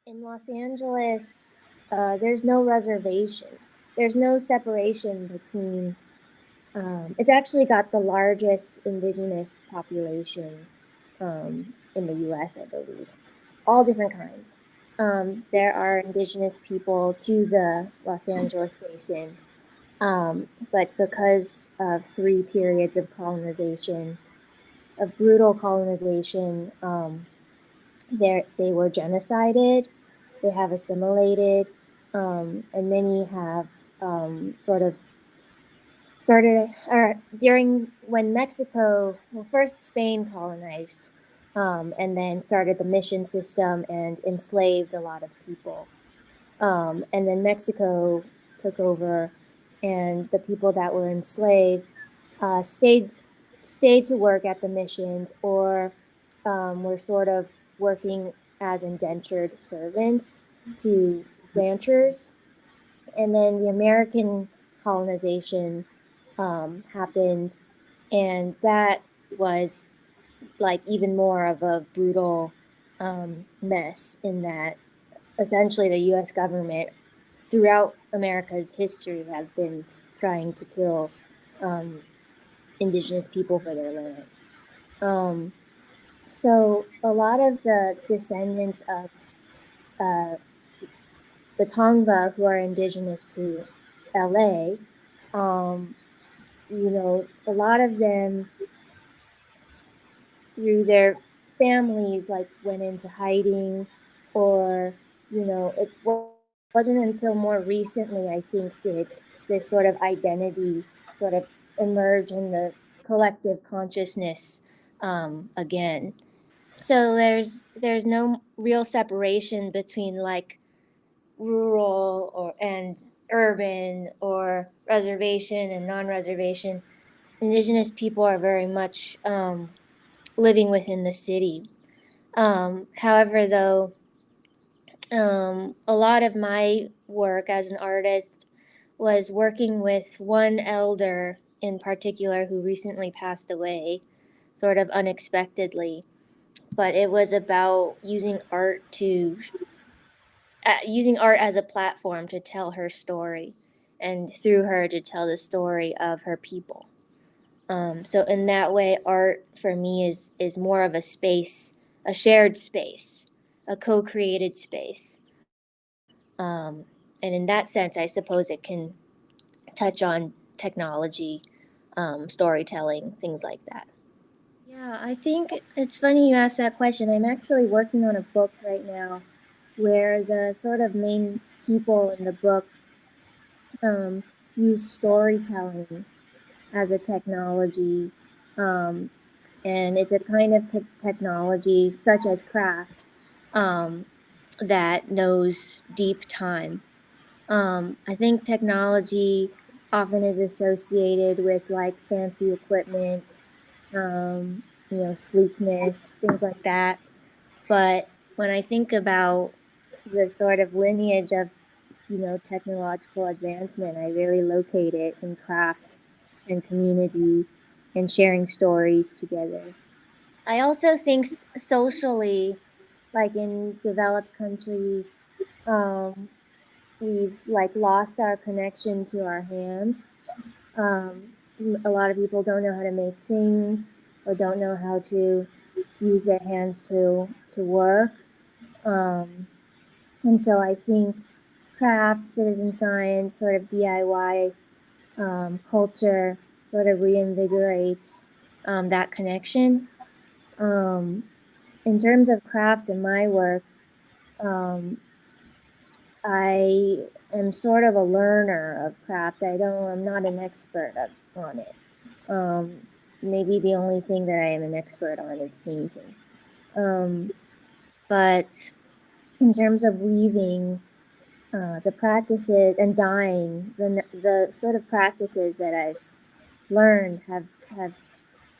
In Los Angeles, there's no reservation. There's no separation between. It's actually got the largest indigenous population in the U.S., I believe. All different kinds. There are indigenous people to the Los Angeles basin, but because of three periods of colonization, of brutal colonization, they were genocided, they have assimilated, and many have sort of started or during when Mexico, well, first Spain colonized, and then started the mission system and enslaved a lot of people. And then Mexico took over, and the people that were enslaved stayed to work at the missions, or were sort of working as indentured servants to ranchers. And then the American colonization happened, and that was like even more of a brutal mess in that essentially the U.S. government throughout America's history have been trying to kill um, indigenous people for their land. Um, so a lot of the descendants of uh, the Tongva who are indigenous to LA, um, a lot of them through their families like went into hiding, or it wasn't until more recently, I think, did this sort of identity sort of emerge in the collective consciousness again. So there's no real separation between like rural or and urban, or reservation and non-reservation. Indigenous people are very much living within the city. However, though, a lot of my work as an artist was working with one elder in particular who recently passed away, sort of unexpectedly. But it was about using art as a platform to tell her story, and through her to tell the story of her people. So in that way, art for me is more of a space, a shared space, a co-created space. Um, and in that sense, I suppose it can touch on technology, storytelling, things like that. Yeah, I think it's funny you asked that question. I'm actually working on a book right now where the sort of main people in the book um, use storytelling as a technology. Um, and it's a kind of technology, such as craft, um, that knows deep time. I think technology often is associated with like fancy equipment, sleekness, things like that. But when I think about the sort of lineage of, technological advancement, I really locate it in craft and community and sharing stories together. I also think socially, like in developed countries, um, we've like lost our connection to our hands. Um, a lot of people don't know how to make things, or don't know how to use their hands to work. Um, and so I think craft, citizen science, sort of DIY culture sort of reinvigorates that connection. Um, in terms of craft and my work, um, I am sort of a learner of craft. I'm not an expert on it. Maybe the only thing that I am an expert on is painting. But in terms of weaving, the practices and dyeing, the sort of practices that I've learned have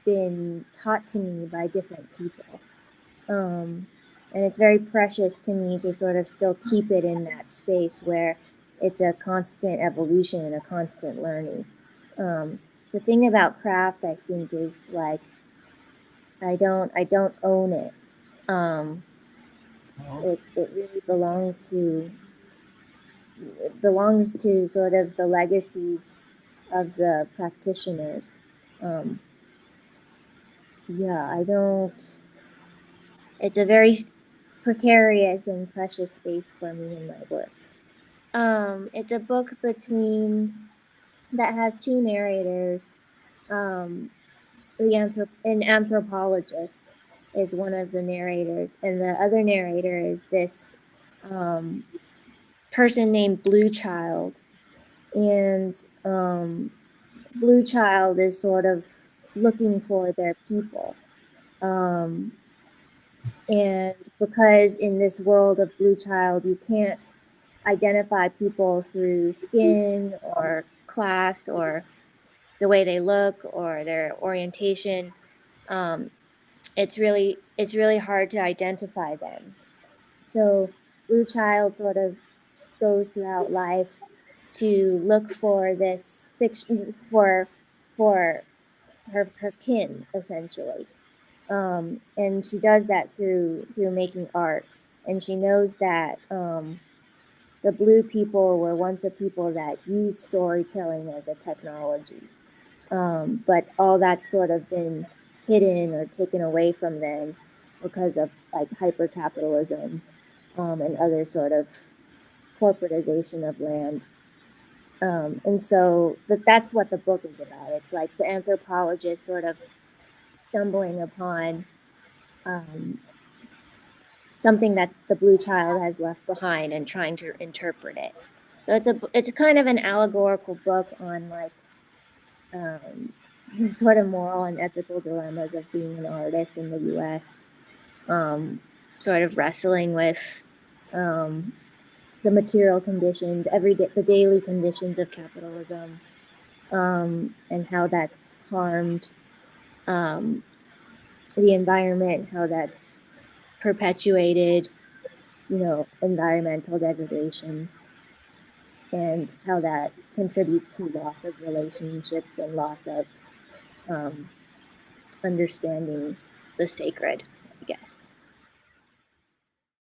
been taught to me by different people. And it's very precious to me to sort of still keep it in that space where it's a constant evolution and a constant learning. The thing about craft, I think, is like I don't own it. Um, Oh, It really belongs to sort of the legacies of the practitioners. Um, yeah, I don't. It's a very precarious and precious space for me in my work. It's a book between that has two narrators. Um, an anthropologist is one of the narrators, and the other narrator is this um, person named Blue Child. And Blue Child is sort of looking for their people. Um, and because in this world of Blue Child, you can't identify people through skin or class or the way they look or their orientation. Um, it's really hard to identify them. So Blue Child sort of goes throughout life to look for this fiction for her kin essentially. And she does that through making art. And she knows that the blue people were once a people that used storytelling as a technology. But all that's sort of been hidden or taken away from them because of like hypercapitalism and other sort of corporatization of land. And so that's what the book is about. It's like the anthropologist sort of stumbling upon um, something that the blue child has left behind and trying to interpret it. So it's a kind of an allegorical book on like the sort of moral and ethical dilemmas of being an artist in the U.S. Um, sort of wrestling with um, the material conditions, the daily conditions of capitalism, and how that's harmed um, the environment, how that's perpetuated, environmental degradation, and how that contributes to loss of relationships and loss of um, understanding the sacred, I guess.